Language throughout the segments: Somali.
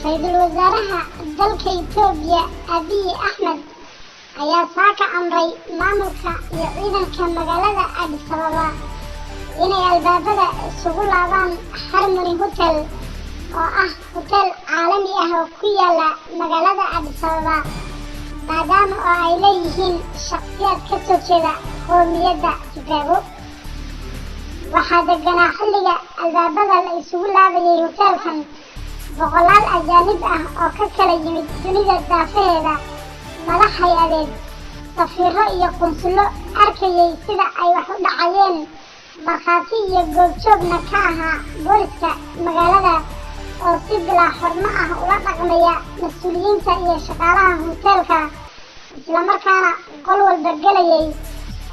ra'iisul wasaaraha dalka Itoobiya Abiy Ahmed ayaa saaka amray maamulka iyo ciidanka magaalada Addis Ababa inay albaabada isugu laabaan Harmony Hotel oo ah hotel caalami ah oo ku yaala magaalada Addis Ababa maadaama ay leeyihiin shakhsiyaad ka soo jeeda qowmiyadda Tigreego. waxaa deganaa xilliga albaabada la isugu laabayay hotelkan boqolaal ajaanib ah oo ka kala yimid dunida daafaheeda, madax hay-adeed, safiiro iyo qunsullo arkayay sida ay wax u dhacayeen, markhaati iyo goobjoogna ka ahaa booliska magaalada oo si bilaa xormo ah ula dhaqmaya mas-uuliyiinta iyo shaqaalaha hotelka, islamarkaana qol walba gelayay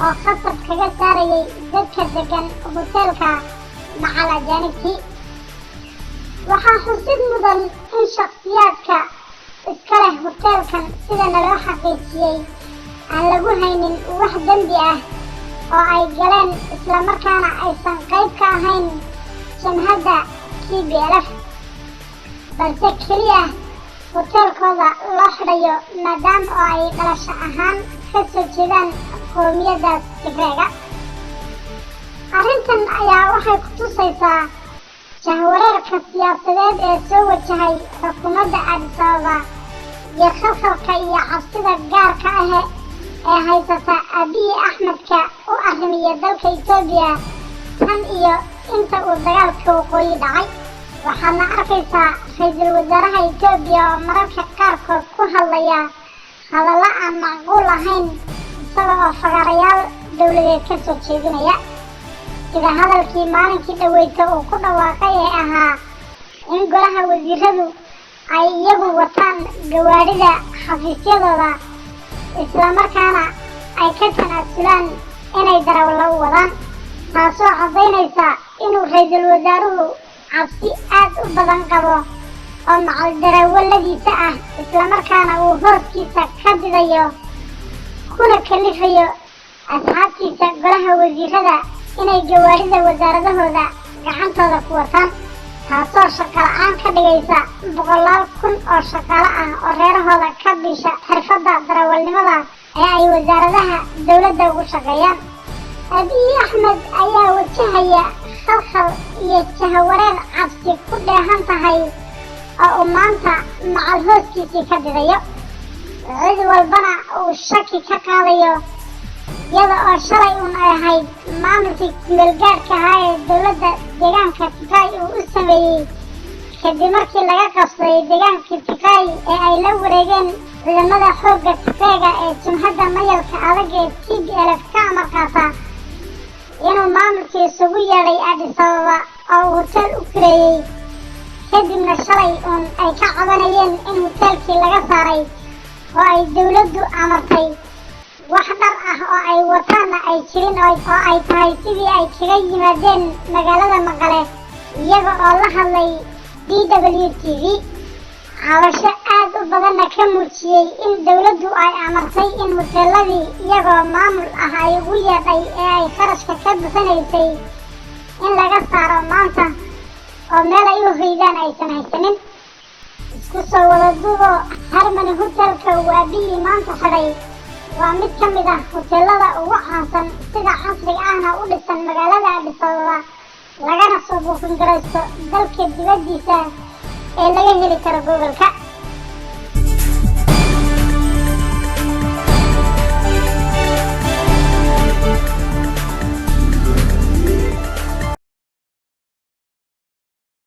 oo khasab kaga saarayay dadka degan hotelka macal ajaanibtii. waxaa xusid mudan in shakhsiyaadka iska leh hotelkan sida naloo xaqiijiyey aan lagu haynin wax dembi ah oo ay galeen, islamarkaana aysan qayb ka ahayn jamhadda TPLF, balse keliya hotelkooda loo xidhayo maadaama oo ay dhalasho ahaan ka soo jeedaan qowmiyaddaas Tigreega. arrintan ayaa waxay ku tusaysaa jahwareerka siyaasadeed ee soo wajahay xukuumadda Addis Ababa iyo khalkhalka iyo cabsida gaarka ah ee haysata Abiy Ahmedka u arrimiya dalka Itoobiya tan iyo inta uu dagaalka waqooyi dhacay. waxaadna arkaysaa ra'iisul wasaaraha Itoobiya oo mararka qaarkood ku hadlaya hadallo aan macquul ahayn isaga oo fagaarayaal dowladeed ka soo jeedinaya, sida hadalkii maalinkii dhaweyta uu ku dhawaaqay ee ahaa in golaha wasiiradu ay iyagu wataan gawaadhida xafiisyadooda, islamarkaana ay ka tanaasulaan inay darawallo u wadaan, taasoo caddaynaysa inuu ra'iisul wasaaruhu cabsi aad u badan qabo oo macal darawalladiisa ah, islamarkaana uu hooskiisa ka didayo kuna kalifayo asxaabtiisa golaha wasiirada inay gawaadhida wasaaradahooda gacantooda ku wataan, taasoo shaqo la-aan ka dhigaysa boqolaal kun oo shaqaale ah oo reerahooda ka bisha xirfadda darawalnimada ee ay wasaaradaha dowladda ugu shaqeeyaan. Abiy Ahmed ayaa wajahaya khalkhal iyo jahawareer cabsi ku dheehan tahay oo uu maanta macal hooskiisii ka didayo, cid walbana uu shaki ka qaadayo, iyada oo shalay ay ahayd maamulkii kumeelgaadhka ahaa ee dowladda deegaanka Tigray uu u sameeyey kadib markii laga qabsaday deegaanka Tigray ee ay la wareegeen ciidamada xoogga Tigreega ee jamhadda mayalka adag ee TPLF ka amar qaata, inuu maamulkii isugu yeedhay Addis Ababa oo uu hotel u kireeyey, kadibna shalay ay ka cabanayeen in hotelkii laga saaray oo ay dowladdu amartay wax dhar ah oo ay wataana ay jirin oo ay tahay sidii ay kaga yimaadeen magaalada Maqale, iyaga oo la hadlay DWTV. cabasho aad u badanna ka muujiyey in dowladdu ay amartay in hoteeladii iyagoo maamul ah ay ugu yeedhay ee ay kharashka ka bixinaysay in laga saaro maanta oo meel ay u hoydaan aysan haysanin. isku soo wada duubo, Harmony Hotelka uu Abiy maanta xidhay waa mid ka mid ah hoteelada ugu caansan sida casriga ahna u dhisan magaalada Addis Ababa, lagana soo buufin garaysto dalka dibaddiisa ee laga heli karo gobolka.